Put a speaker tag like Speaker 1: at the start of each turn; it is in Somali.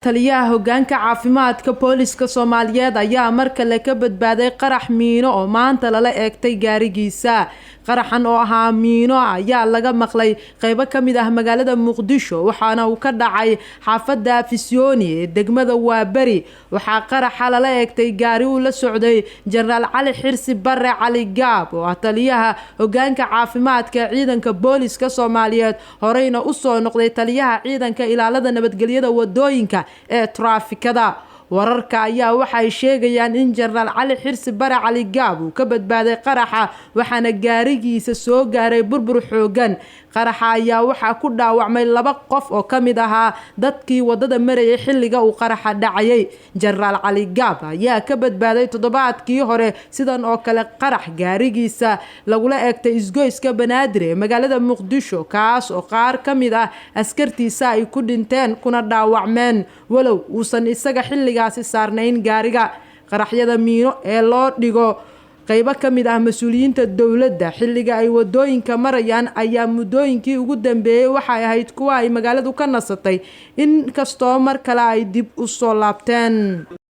Speaker 1: taliyaha hoggaanka caafimaadka booliska Soomaaliyeed ayaa markale ka badbaaday qarax miino oo maanta lala eegtay gaarigiisa. qaraxan oo ahaa miino ayaa laga maqlay qaybo ka mid ah magaalada Muqdisho waxaana uu ka dhacay xaafadda Afisyooni ee degmada Waabari. waxaa qaraxa lala eegtay gaari uu la socday Generaal Cali Xirsi Barre Cali Gaab oo taliyaha hoggaanka caafimaadka ciidanka booliska Soomaaliyeed horeyna u soo noqday taliyaha ciidanka ilaalada nabadgelyada wadooyinka ee traafikada. wararka ayaa waxay sheegayaan in Generaal Cali Xirsi Barre Cali Gaab uu ka badbaaday qaraxa waxaana gaarigiisa soo gaaray burbur xoogan. qaraxa ayaa waxaa ku dhaawacmay 2 qof oo ka mid ahaa dadkii wadada marayay xilliga uu qaraxa dhacayay. Generaal Cali Gaab ayaa ka badbaaday toddobaadkii hore sidan oo kale qarax gaarigiisa lagula eegtay isgoyska Banaadir ee magaalada Muqdisho kaas oo qaar ka mid ah askartiisa ay ku dhinteen kuna dhaawacmeen walow uusan isaga xilligaasi saarnayn gaariga. qaraxyada miino ee loo dhigo qaybo ka mid ah mas'uuliyiinta dawladda xilliga ay wadooyinka marayaan ayaa muddooyinkii ugu dambeeyay waxay ahayd kuwa ay magaaladu ka nasatay in kastoo mar kale ay dib u soo laabteen.